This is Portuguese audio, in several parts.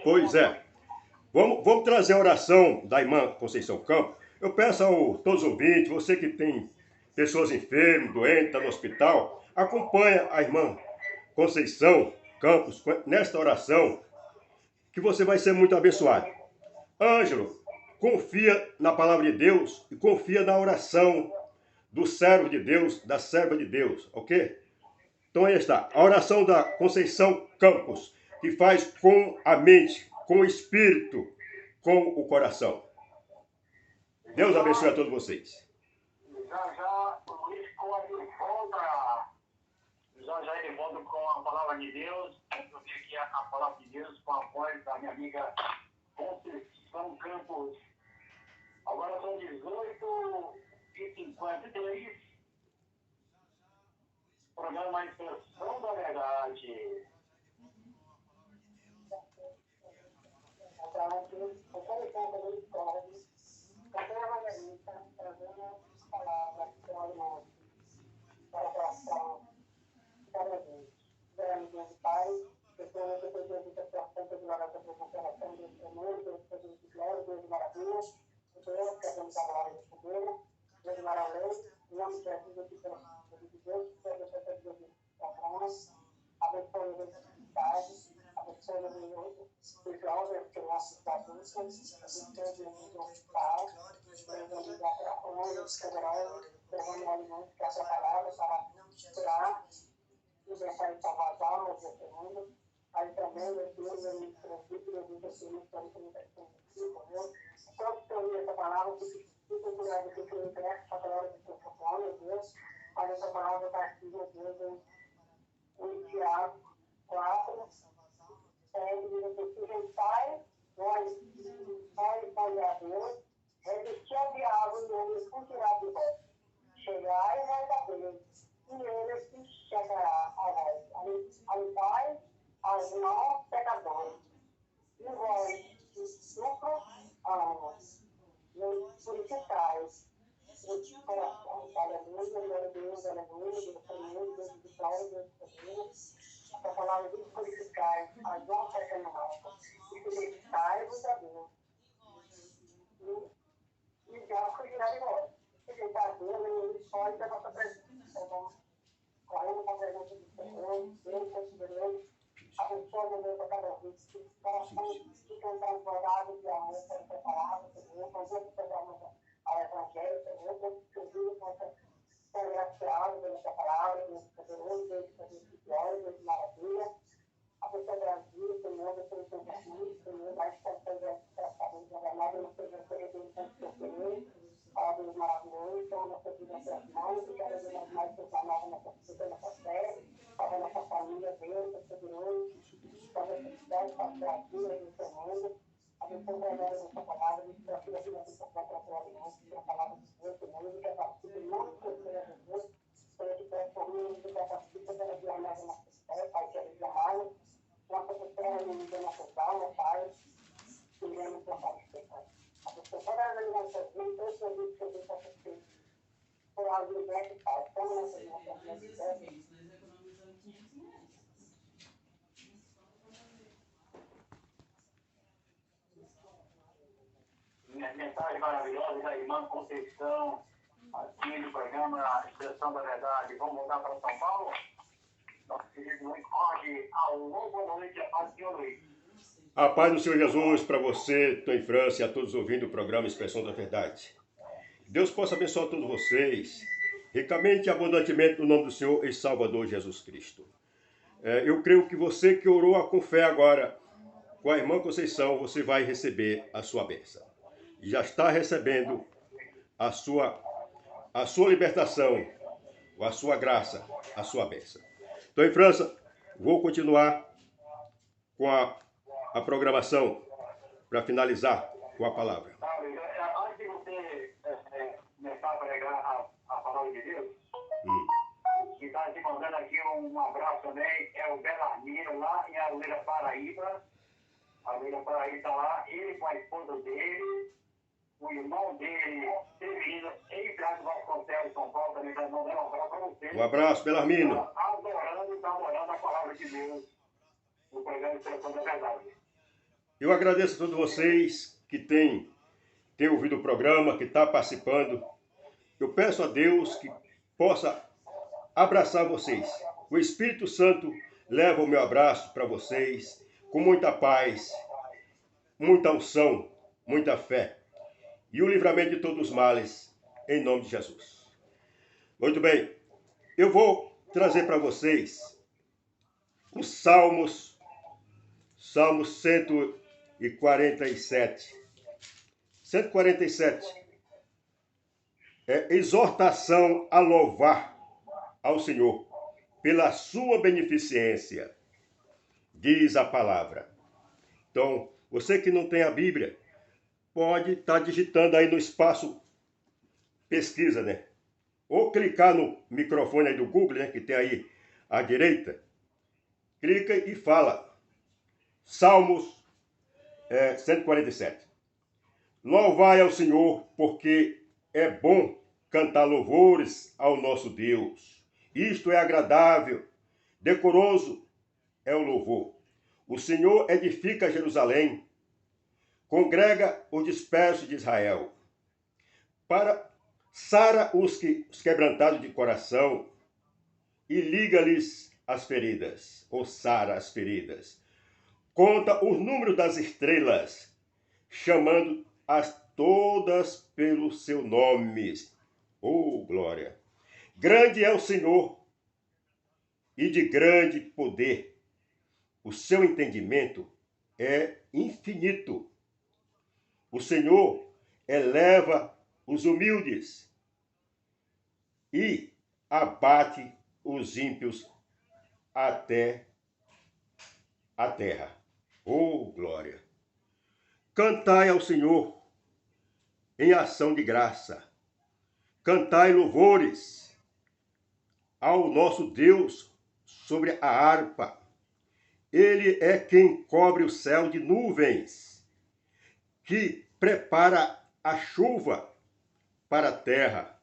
Pois é. Vamos trazer a oração da irmã Conceição Campos. Eu peço a todos os ouvintes, você que tem pessoas enfermas, doentes, está no hospital, acompanha a irmã Conceição Campos nesta oração, que você vai ser muito abençoado. Ângelo, confia na palavra de Deus e confia na oração do servo de Deus, da serva de Deus, ok? Então aí está, a oração da Conceição Campos, que faz com a mente, com o espírito, com o coração. Deus abençoe a todos vocês. Já já o Luiz Corre volta. Já ele volta com a palavra de Deus. Eu vi aqui a palavra de Deus com a voz da minha amiga Conceição Campos. Agora são 18h53. Programa Expressão da Verdade. Mensagem maravilhosa da irmã Conceição, aqui no programa Expressão da Verdade. Vamos voltar para São Paulo? Nosso querido Luiz Jorge, alô, boa noite, a paz do Senhor Luiz. A paz do Senhor Jesus para você, estou em França, e a todos ouvindo o programa Expressão da Verdade. Deus possa abençoar todos vocês, ricamente e abundantemente, no nome do Senhor e Salvador Jesus Cristo. Eu creio que você que orou com fé agora, com a irmã Conceição, você vai receber a sua bênção. E já está recebendo a sua libertação, a sua graça, a sua bênção. Então, em França, vou continuar com a programação para finalizar com a palavra. Antes de você começar a pregar a palavra de Deus, que está te mandando aqui um abraço também, é o Belarmino, lá em Arueira, Paraíba. Arueira, Paraíba está lá, ele com a esposa dele, o irmão dele, Severino, em Braga Vasconcelos, São Paulo, também está mandando um abraço para você. Um abraço, Belarmino. Está adorando a palavra de Deus no programa Expressão da Verdade. Eu agradeço a todos vocês que têm ouvido o programa, que estão participando. Eu peço a Deus que possa abraçar vocês. O Espírito Santo leva o meu abraço para vocês com muita paz, muita unção, muita fé e o livramento de todos os males, em nome de Jesus. Muito bem, eu vou trazer para vocês os Salmos 147. 147 é exortação a louvar ao Senhor pela sua beneficência, diz a palavra. Então, você que não tem a Bíblia, pode estar digitando aí no espaço pesquisa, né? Ou clicar no microfone aí do Google, né, que tem aí à direita. Clica e fala. Salmos 147. Louvai ao Senhor, porque é bom cantar louvores ao nosso Deus. Isto é agradável, decoroso é o louvor. O Senhor edifica Jerusalém, congrega os dispersos de Israel, para sara os quebrantados de coração e liga-lhes as feridas, ou sara as feridas. Conta o número das estrelas, chamando-as todas pelo seu nome. Oh, glória! Grande é o Senhor e de grande poder. O seu entendimento é infinito. O Senhor eleva os humildes e abate os ímpios até a terra. Oh, glória! Cantai ao Senhor em ação de graça. Cantai louvores ao nosso Deus sobre a harpa. Ele é quem cobre o céu de nuvens, que prepara a chuva para a terra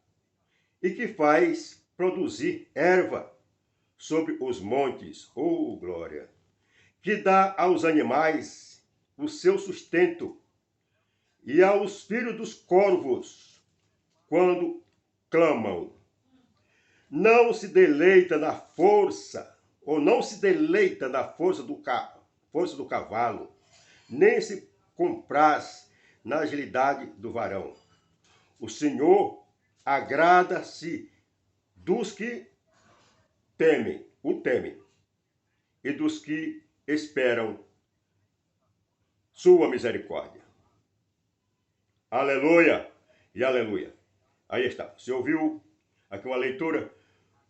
e que faz produzir erva sobre os montes. Oh, glória! Que dá aos animais o seu sustento e aos filhos dos corvos quando clamam. Não se deleita na força, ou não se deleita na força do cavalo, nem se compraz na agilidade do varão. O Senhor agrada-se dos que o temem, e dos que esperam sua misericórdia. Aleluia e aleluia. Aí está. Você ouviu aqui uma leitura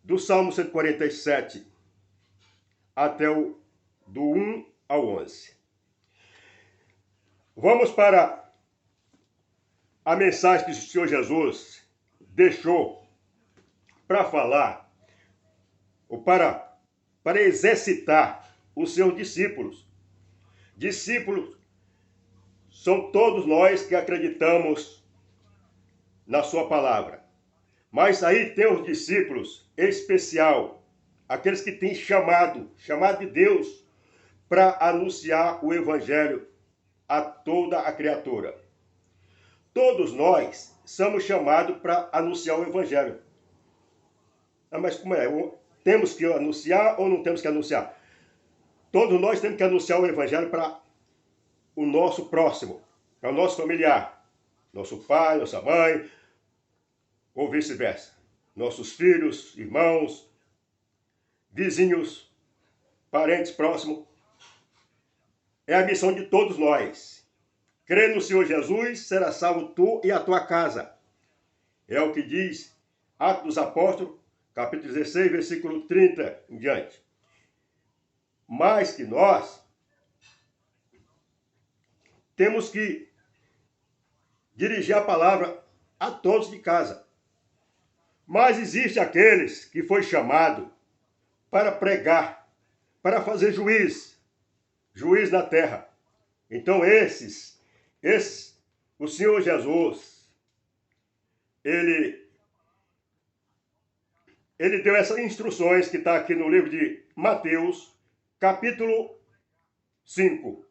do Salmo 147 até do 1 ao 11. Vamos para a mensagem que o Senhor Jesus deixou para falar, ou para exercitar os seus discípulos. Discípulos são todos nós que acreditamos na sua palavra. Mas aí tem os discípulos especial, aqueles que têm chamado de Deus para anunciar o evangelho a toda a criatura. Todos nós somos chamados para anunciar o evangelho. Mas como é? Temos que anunciar ou não temos que anunciar? Todos nós temos que anunciar o evangelho para o nosso próximo, para o nosso familiar, nosso pai, nossa mãe, ou vice-versa. Nossos filhos, irmãos, vizinhos, parentes próximos. É a missão de todos nós. Crê no Senhor Jesus, será salvo tu e a tua casa. É o que diz Atos dos Apóstolos, capítulo 16, versículo 30 em diante. Mas que nós temos que dirigir a palavra a todos de casa. Mas existe aqueles que foi chamado para pregar, para fazer juiz na terra. Então o Senhor Jesus, ele deu essas instruções que está aqui no livro de Mateus, capítulo 5.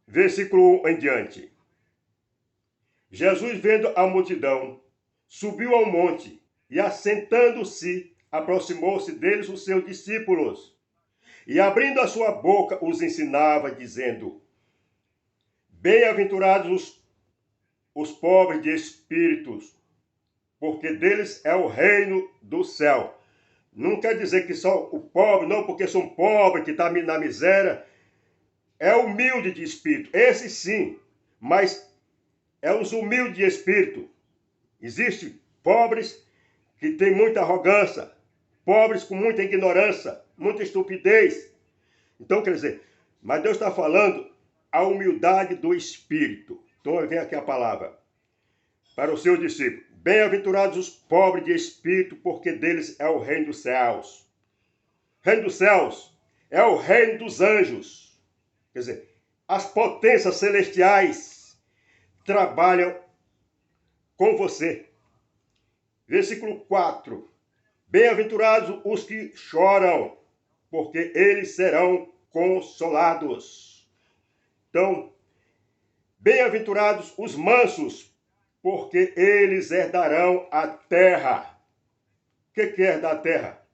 versículo 1 em diante. Jesus, vendo a multidão, subiu ao monte e, assentando-se, aproximou-se deles os seus discípulos. E, abrindo a sua boca, os ensinava, dizendo: Bem-aventurados os pobres de espíritos, porque deles é o reino do céu. Não quer dizer que só o pobre, não, porque são pobres, que está na miséria. É humilde de espírito, esse sim, mas é os humildes de espírito. Existem pobres que têm muita arrogância, pobres com muita ignorância, muita estupidez. Então, quer dizer, mas Deus está falando a humildade do espírito. Então, vem aqui a palavra para o seu discípulo. Bem-aventurados os pobres de espírito, porque deles é o reino dos céus. O reino dos céus é o reino dos anjos. Quer dizer, as potências celestiais trabalham com você. Versículo 4. Bem-aventurados os que choram, porque eles serão consolados. Então, bem-aventurados os mansos, porque eles herdarão a terra. O que é herdar a terra?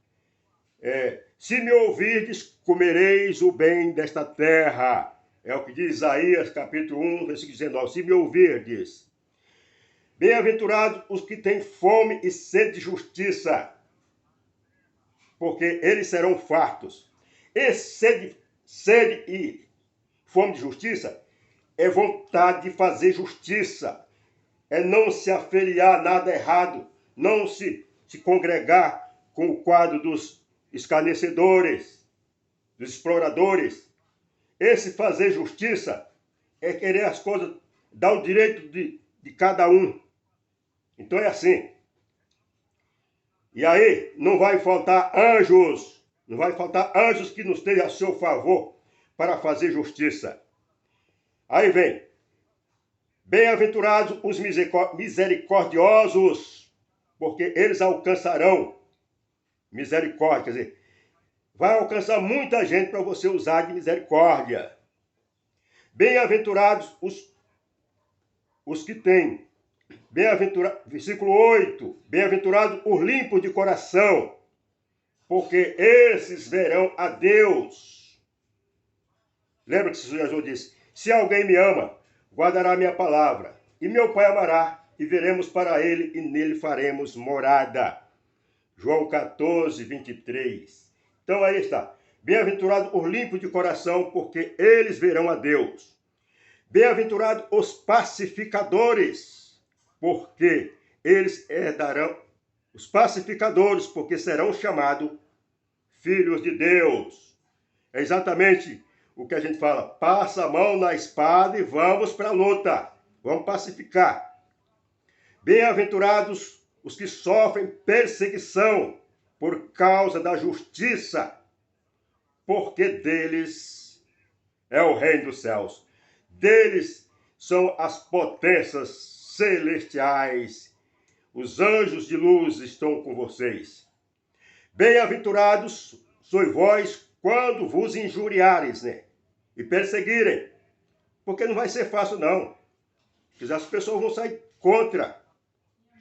Se me ouvirdes, comereis o bem desta terra. É o que diz Isaías, capítulo 1, versículo 19. Se me ouvirdes. Bem-aventurados os que têm fome e sede de justiça, porque eles serão fartos. E sede e fome de justiça é vontade de fazer justiça. É não se afiliar a nada errado, não se congregar com o quadro dos escarnecedores, dos exploradores. Esse fazer justiça é querer as coisas, dar o direito de cada um. Então é assim. E aí não vai faltar anjos, não vai faltar anjos que nos estejam a seu favor para fazer justiça. Aí vem. Bem-aventurados os misericordiosos, porque eles alcançarão misericórdia. Quer dizer, vai alcançar muita gente para você usar de misericórdia. Bem-aventurados os que têm. Versículo 8. Bem-aventurados os limpos de coração, porque esses verão a Deus. Lembra que Jesus disse: se alguém me ama, guardará minha palavra, e meu Pai amará, e veremos para ele, e nele faremos morada. João 14, 23. Então aí está. Bem-aventurados os limpos de coração, porque eles verão a Deus. Bem-aventurados os pacificadores, porque eles herdarão. Os pacificadores, porque serão chamados filhos de Deus. É exatamente o que a gente fala: passa a mão na espada e vamos para a luta. Vamos pacificar. Bem-aventurados os que sofrem perseguição por causa da justiça, porque deles é o reino dos céus. Deles são as potências celestiais. Os anjos de luz estão com vocês. Bem-aventurados sois vós quando vos injuriares, né? E perseguirem. Porque não vai ser fácil, não. Porque as pessoas vão sair contra.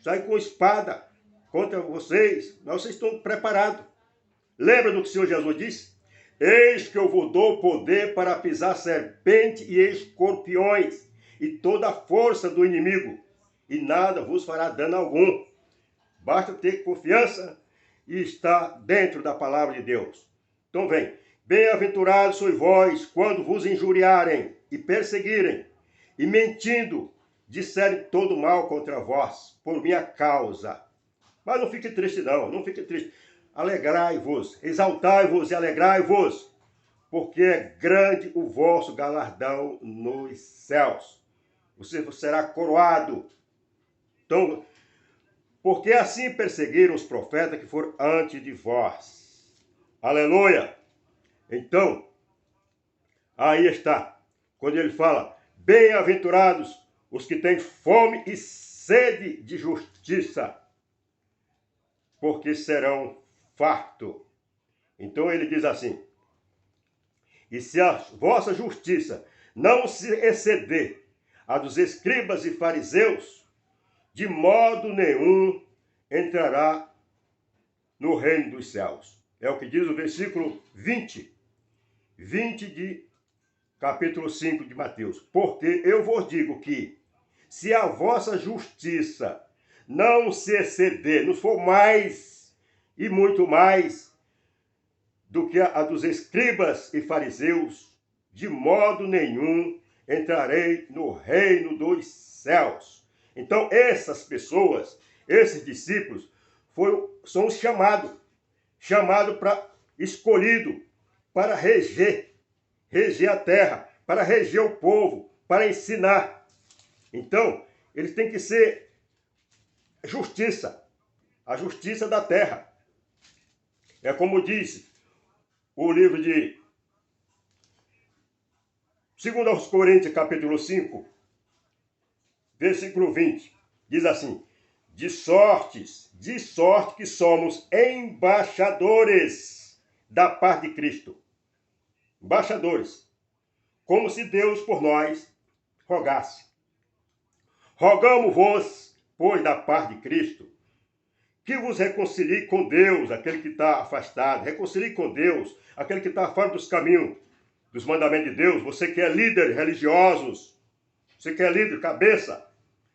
Sair com espada contra vocês. Mas vocês estão preparados. Lembra do que o Senhor Jesus disse? Eis que eu vos dou poder para pisar serpente e escorpiões e toda a força do inimigo. E nada vos fará dano algum. Basta ter confiança e estar dentro da palavra de Deus. Então vem. Bem-aventurados sois vós quando vos injuriarem e perseguirem, e mentindo, disserem todo mal contra vós, por minha causa. Mas não fique triste não, não fique triste. Alegrai-vos, exaltai-vos e alegrai-vos, porque é grande o vosso galardão nos céus. Você será coroado. Então, porque assim perseguiram os profetas que foram antes de vós. Aleluia! Então, aí está, quando ele fala: bem-aventurados os que têm fome e sede de justiça, porque serão fartos. Então ele diz assim: e se a vossa justiça não se exceder a dos escribas e fariseus, de modo nenhum entrará no reino dos céus. É o que diz o versículo 20 de capítulo 5 de Mateus. Porque eu vos digo que, se a vossa justiça não se exceder, não for mais e muito mais do que a dos escribas e fariseus, de modo nenhum entrarei no reino dos céus. Então, essas pessoas, esses discípulos, são os chamados para escolhido para reger a terra, para reger o povo, para ensinar. Então, eles têm que ser justiça, a justiça da terra. É como diz o livro de 2 Coríntios, capítulo 5, versículo 20. Diz assim: de sorte que somos embaixadores da paz de Cristo. Embaixadores, como se Deus por nós rogasse. Rogamos-vos, pois, da paz de Cristo, que vos reconcilie com Deus, aquele que está afastado. Reconcilie com Deus, aquele que está fora dos caminhos, dos mandamentos de Deus. Você que é líder religiosos, você que é líder, cabeça,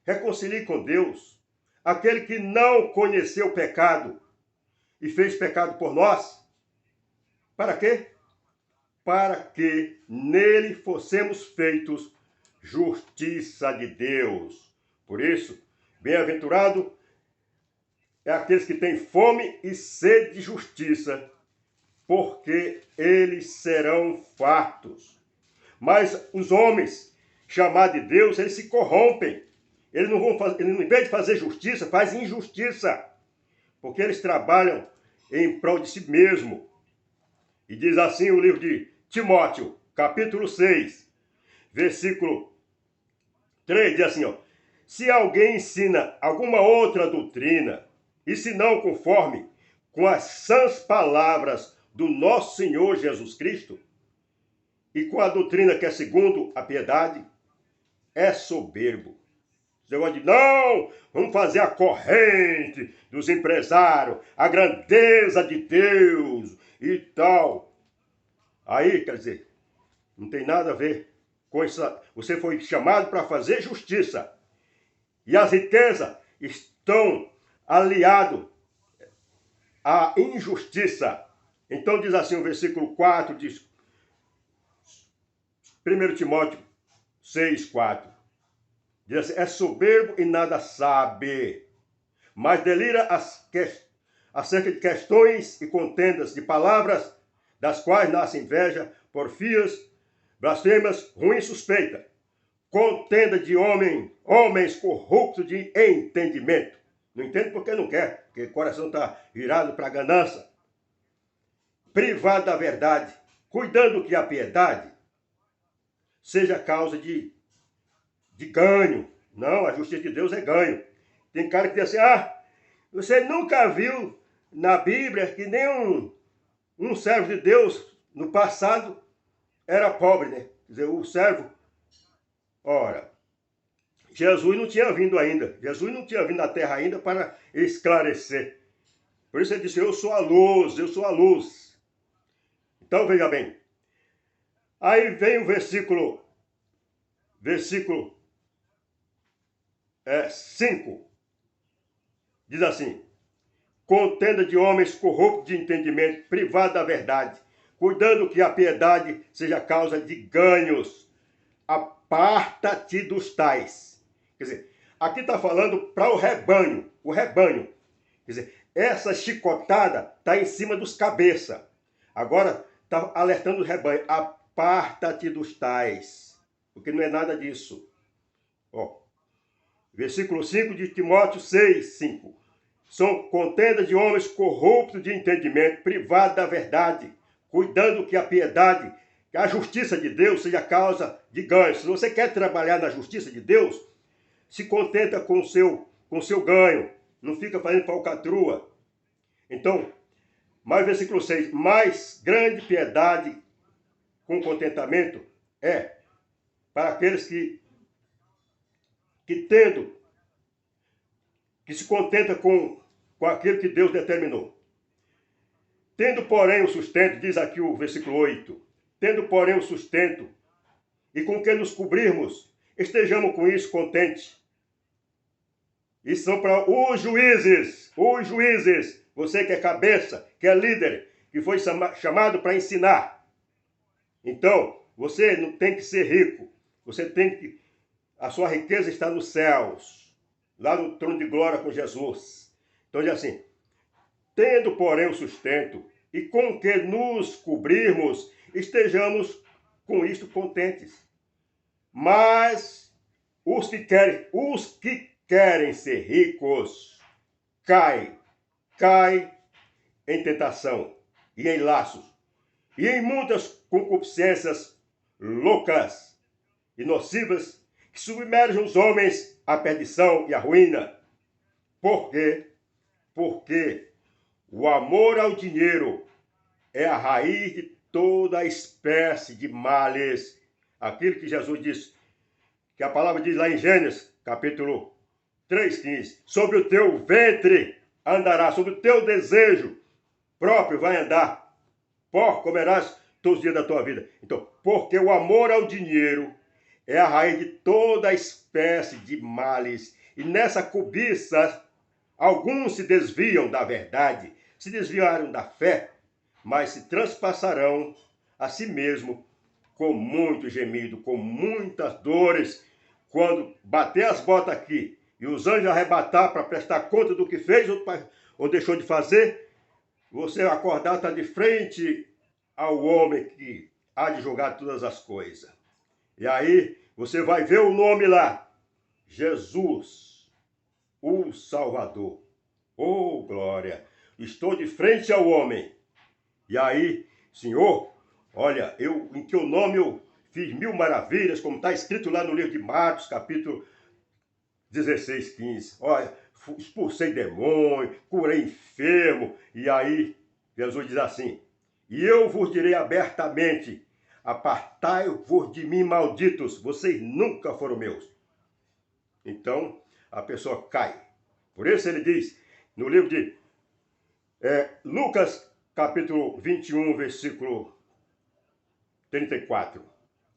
reconcilie com Deus. Aquele que não conheceu o pecado e fez pecado por nós. Para quê? Para que nele fossemos feitos justiça de Deus. Por isso, bem-aventurado é aqueles que têm fome e sede de justiça, porque eles serão fartos. Mas os homens chamados de Deus, eles se corrompem. Eles não vão fazer, em vez de fazer justiça, fazem injustiça, porque eles trabalham em prol de si mesmo. E diz assim o livro de Timóteo, capítulo 6, versículo 3, diz assim, se alguém ensina alguma outra doutrina, e se não conforme com as sãs palavras do nosso Senhor Jesus Cristo, e com a doutrina que é segundo a piedade, é soberbo. Você vai dizer, não, vamos fazer a corrente dos empresários, a grandeza de Deus e tal. Aí, quer dizer, não tem nada a ver com isso. Você foi chamado para fazer justiça. E as riquezas estão aliadas à injustiça. Então diz assim o versículo 4, diz 1 Timóteo 6, 4. Diz assim, é soberbo e nada sabe, mas delira acerca de questões e contendas de palavras, das quais nasce inveja, porfias, blasfêmias, ruim suspeita, contenda de homens corruptos de entendimento. Não entende porque não quer, porque o coração está virado para a ganância. Privado da verdade, cuidando que a piedade seja causa de ganho. Não, a justiça de Deus é ganho. Tem cara que diz assim, você nunca viu na Bíblia que nem um servo de Deus no passado era pobre, né? Quer dizer, o servo, ora, Jesus não tinha vindo ainda. Jesus não tinha vindo na terra ainda para esclarecer. Por isso ele disse, eu sou a luz, eu sou a luz. Então veja bem. Aí vem o versículo 5, diz assim, contenda de homens corruptos de entendimento, privado da verdade, cuidando que a piedade seja causa de ganhos, aparta-te dos tais. Quer dizer, aqui está falando para o rebanho, quer dizer, essa chicotada está em cima dos cabeças, agora está alertando o rebanho, aparta-te dos tais, porque não é nada disso. Versículo 5 de Timóteo 6, 5. São contendas de homens corruptos de entendimento, privados da verdade, cuidando que a piedade, que a justiça de Deus seja causa de ganho. Se você quer trabalhar na justiça de Deus, se contenta com o seu ganho, não fica fazendo falcatrua. Então, mais versículo 6, mais grande piedade com contentamento é para aqueles que se contenta com aquilo que Deus determinou. Tendo, porém, o sustento, diz aqui o versículo 8, tendo, porém, o sustento, e com que nos cobrirmos, estejamos com isso contentes. Isso são para os juízes, você que é cabeça, que é líder, que foi chamado para ensinar. Então, você não tem que ser rico, a sua riqueza está nos céus, lá no trono de glória com Jesus. Então diz assim, tendo, porém, o sustento, e com que nos cobrirmos, estejamos com isto contentes. Mas os que querem ser ricos, cai em tentação e em laços, e em muitas concupiscências loucas e nocivas, que submergem os homens à perdição e à ruína. Por quê? Porque o amor ao dinheiro é a raiz de toda espécie de males. Aquilo que Jesus disse, que a palavra diz lá em Gênesis, capítulo 3,15. Sobre o teu ventre andará, sobre o teu desejo próprio vai andar. Pó comerás todos os dias da tua vida. Então, porque o amor ao dinheiro é a raiz de toda espécie de males. E nessa cobiça, alguns se desviam da verdade, se desviaram da fé, mas se transpassarão a si mesmo com muito gemido, com muitas dores, quando bater as botas aqui e os anjos arrebatar para prestar conta do que fez ou deixou de fazer, você acordar está de frente ao homem que há de julgar todas as coisas. E aí você vai ver o nome lá, Jesus, o Salvador. Oh, glória! Estou de frente ao homem. E aí, Senhor, olha, em teu nome eu fiz 1000 maravilhas, como está escrito lá no livro de Marcos, capítulo 16, 15. Olha, expulsei demônio, curei enfermo. E aí, Jesus diz assim, e eu vos direi abertamente, apartai-vos de mim, malditos, vocês nunca foram meus. Então, a pessoa cai. Por isso ele diz, no livro de Lucas, capítulo 21, versículo 34.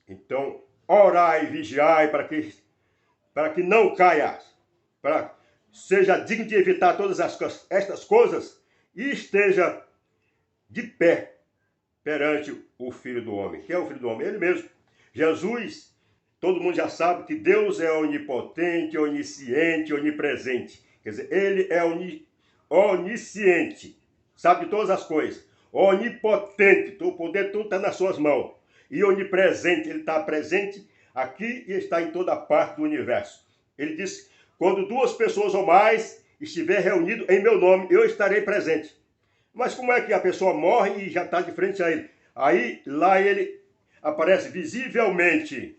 Então, orai e vigiai para que não caias, para seja digno de evitar todas estas coisas e esteja de pé perante o Filho do Homem. Quem é o Filho do Homem? Ele mesmo. Jesus, todo mundo já sabe que Deus é onipotente, onisciente, onipresente. Quer dizer, ele é onisciente, sabe de todas as coisas. Onipotente, o poder tudo está nas suas mãos. E onipresente, ele está presente aqui e está em toda parte do universo. Ele diz, quando 2 pessoas ou mais estiver reunido em meu nome, eu estarei presente. Mas como é que a pessoa morre e já está de frente a ele? Aí, lá ele aparece visivelmente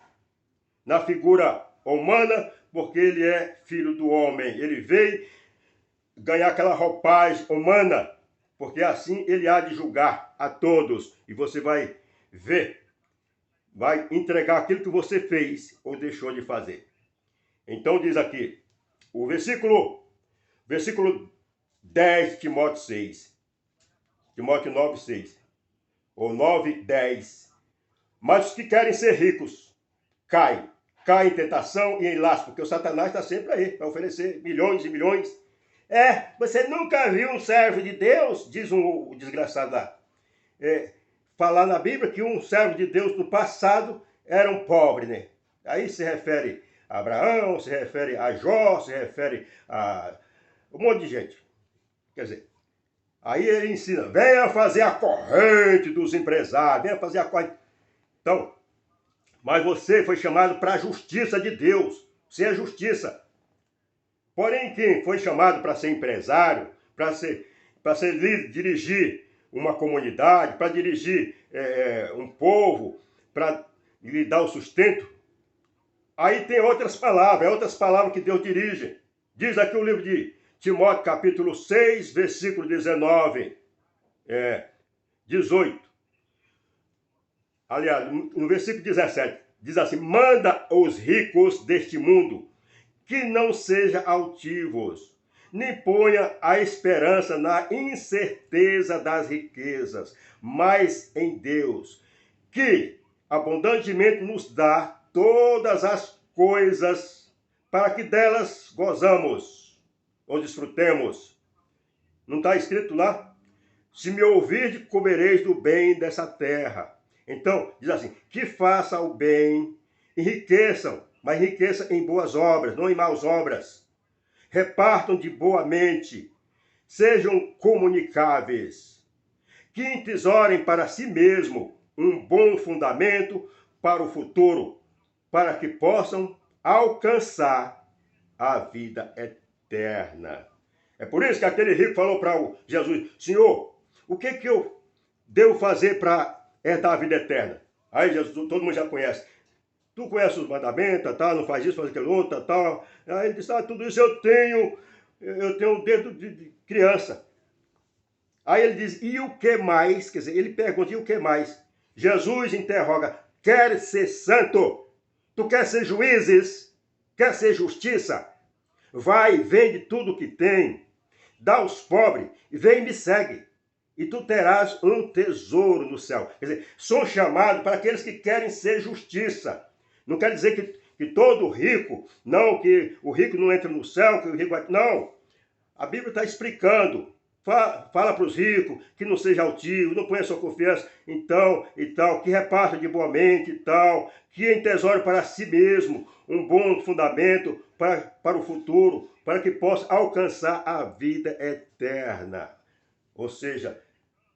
na figura humana, porque ele é filho do homem. Ele veio ganhar aquela roupagem humana, porque assim ele há de julgar a todos. E você vai ver, vai entregar aquilo que você fez ou deixou de fazer. Então diz aqui, o versículo 10 de Timóteo 6. Timóteo 9, 6. Ou 9, 10. Mas os que querem ser ricos, caem em tentação e em laço, porque o Satanás está sempre aí, para oferecer milhões e milhões. Você nunca viu um servo de Deus, diz o desgraçado lá. Falar na Bíblia que um servo de Deus no passado era um pobre, né? Aí se refere a Abraão, se refere a Jó, se refere a um monte de gente. Quer dizer, aí ele ensina, venha fazer a corrente dos empresários, venha fazer a corrente. Então, mas você foi chamado para a justiça de Deus. Você é justiça. Porém, quem foi chamado para ser empresário, para ser líder, dirigir uma comunidade, para dirigir um povo, para lhe dar o sustento, aí tem outras palavras que Deus dirige. Diz aqui o livro de Timóteo, capítulo 6, versículo 19, 18. Aliás, no versículo 17. Diz assim: manda os ricos deste mundo que não sejam altivos, nem ponha a esperança na incerteza das riquezas, mas em Deus, que abundantemente nos dá todas as coisas para que delas gozamos ou desfrutemos. Não está escrito lá? Se me ouvirdes, comereis do bem dessa terra. Então, diz assim, que faça o bem, enriqueçam, mas enriqueçam em boas obras, não em maus obras. Repartam de boa mente, sejam comunicáveis, que entesorem para si mesmo um bom fundamento para o futuro, para que possam alcançar a vida eterna. É por isso que aquele rico falou para Jesus: Senhor, o que eu devo fazer para herdar a vida eterna? Aí Jesus, todo mundo já conhece. Tu conhece os mandamentos, tal, não faz isso, faz aquilo outro, tal. Aí ele disse: tudo isso eu tenho desde de criança. Aí ele diz: e o que mais? Quer dizer, ele pergunta: e o que mais? Jesus interroga: quer ser santo? Tu quer ser juízes? Quer ser justiça? Vai, vende tudo que tem, dá aos pobres, e vem e me segue. E tu terás um tesouro no céu. Quer dizer, sou chamado para aqueles que querem ser justiça. Não quer dizer que todo rico, não, que o rico não entra no céu, que o rico vai... Não. A Bíblia está explicando. Fala para os ricos que não seja altivo, não ponha sua confiança então e tal, que reparta de boa mente e tal, que entesoure para si mesmo um bom fundamento para o futuro, para que possa alcançar a vida eterna. Ou seja,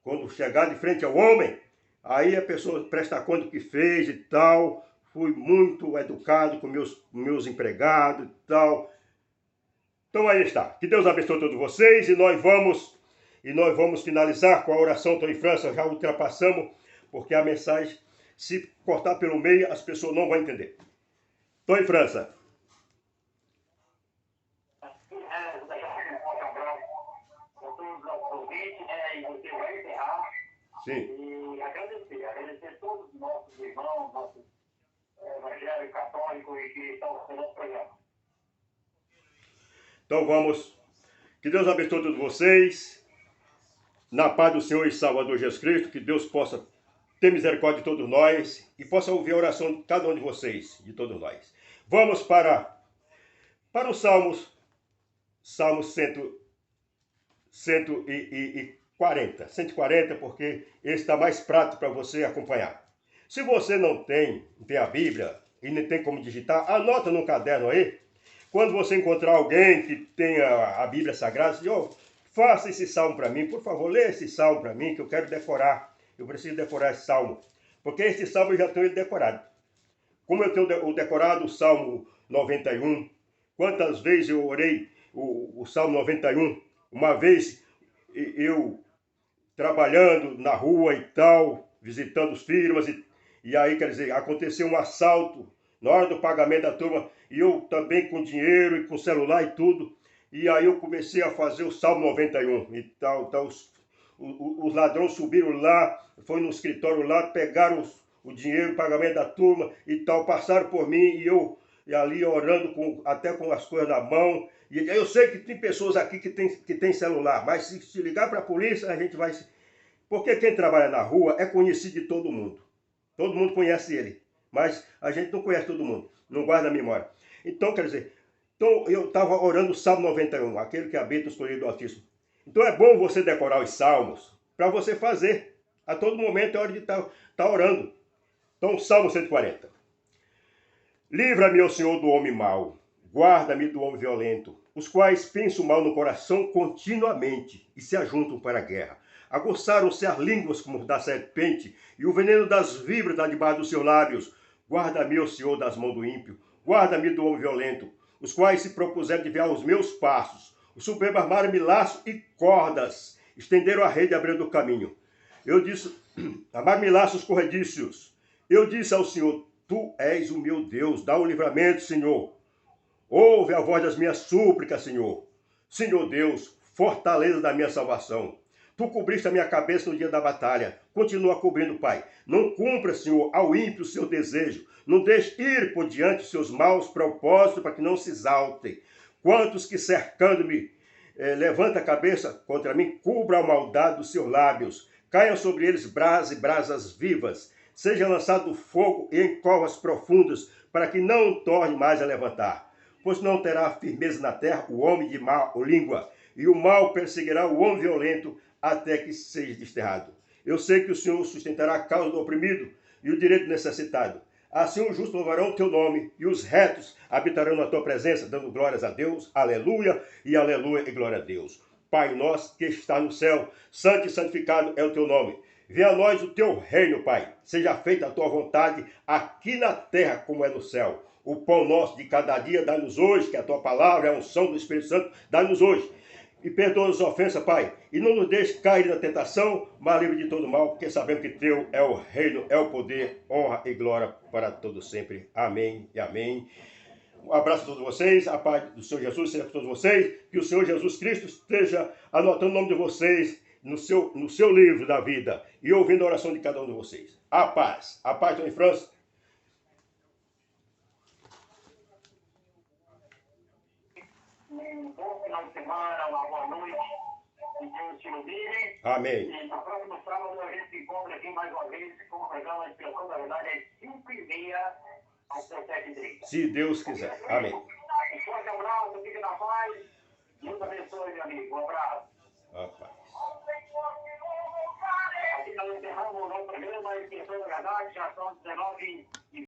quando chegar de frente ao homem, aí a pessoa presta conta do que fez e tal, fui muito educado com meus empregados e tal. Então aí está. Que Deus abençoe todos vocês e nós vamos finalizar com a oração. Estou em França, já ultrapassamos, porque a mensagem, se cortar pelo meio, as pessoas não vão entender. Estou em França. Sim. E agradecer todos os nossos irmãos, nossos evangélicos católicos que estão fazendo o programa. Então vamos. Que Deus abençoe todos vocês. Na paz do Senhor e Salvador Jesus Cristo, que Deus possa ter misericórdia de todos nós e possa ouvir a oração de cada um de vocês, de todos nós. Vamos para os Salmos 140, porque esse está mais prático para você acompanhar. Se você não tem a Bíblia e não tem como digitar, anota no caderno aí. Quando você encontrar alguém que tenha a Bíblia Sagrada, diz: faça esse salmo para mim, por favor, lê esse salmo para mim, que eu quero decorar. Eu preciso decorar esse salmo, porque esse salmo eu já tenho ele decorado. Como eu tenho decorado o Salmo 91, quantas vezes eu orei o Salmo 91, uma vez eu trabalhando na rua e tal, visitando os firmas, e aí, quer dizer, aconteceu um assalto na hora do pagamento da turma, e eu também com dinheiro e com celular e tudo, e aí eu comecei a fazer o Salmo 91 e tal. Então os ladrões subiram lá, foi no escritório lá, pegaram o dinheiro, o pagamento da turma e tal, passaram por mim e ali orando até com as coisas na mão. E eu sei que tem pessoas aqui que tem celular, mas se ligar para a polícia, a gente vai... Porque quem trabalha na rua é conhecido de todo mundo. Todo mundo conhece ele, mas a gente não conhece todo mundo, não guarda a memória. Então, quer dizer, eu estava orando o Salmo 91, aquele que habita o escolhido do Altíssimo. Então é bom você decorar os salmos, para você fazer. A todo momento é hora de estar orando. Então, Salmo 140. Livra-me, ó Senhor, do homem mau, guarda-me do homem violento, os quais pensam mal no coração continuamente e se ajuntam para a guerra. Aguçaram-se as línguas como da serpente, e o veneno das víboras está debaixo dos seus lábios. Guarda-me, ó Senhor, das mãos do ímpio, guarda-me do homem violento, os quais se propuseram desviar os meus passos. Os soberbos armaram-me laços e cordas, estenderam a rede e abriram o caminho. Eu disse, armaram-me laços corredícios. Eu disse ao Senhor: Tu és o meu Deus, dá o livramento, Senhor. Ouve a voz das minhas súplicas, Senhor. Senhor Deus, fortaleza da minha salvação. Tu cobriste a minha cabeça no dia da batalha. Continua cobrindo, Pai. Não cumpra, Senhor, ao ímpio o seu desejo. Não deixe ir por diante os seus maus propósitos para que não se exaltem. Quantos que cercando-me levanta a cabeça contra mim, cubra a maldade dos seus lábios. Caiam sobre eles brasas e brasas vivas. Seja lançado fogo em covas profundas, para que não torne mais a levantar. Pois não terá firmeza na terra o homem de má língua, e o mal perseguirá o homem violento até que seja desterrado. Eu sei que o Senhor sustentará a causa do oprimido e o direito do necessitado. Assim os justos louvarão o teu nome, e os retos habitarão na tua presença, dando glórias a Deus, aleluia e glória a Deus. Pai nosso que está no céu, santo e santificado é o teu nome. Venha a nós o teu reino, Pai. Seja feita a tua vontade aqui na terra como é no céu. O pão nosso de cada dia dá-nos hoje, que a tua palavra é a unção do Espírito Santo, dá-nos hoje. E perdoa as ofensas, Pai. E não nos deixe cair na tentação, mas livre de todo mal, porque sabemos que teu é o reino, é o poder, honra e glória para todos sempre. Amém e amém. Um abraço a todos vocês, a paz do Senhor Jesus seja com todos vocês, que o Senhor Jesus Cristo esteja anotando o nome de vocês no seu livro da vida e ouvindo a oração de cada um de vocês. A paz, Tony França. Um bom final de semana, uma boa noite, que Deus te ilumine. Amém. E no próximo sábado a gente se encontra aqui mais uma vez com o programa de Inspiração da Verdade às 5h30 às 7h30. Se Deus quiser. Amém. Um forte abraço, fique na paz. Deus abençoe, meu amigo. Um abraço. A paz. Aqui nós encerramos o nosso programa Inspiração da Verdade, já são 19h.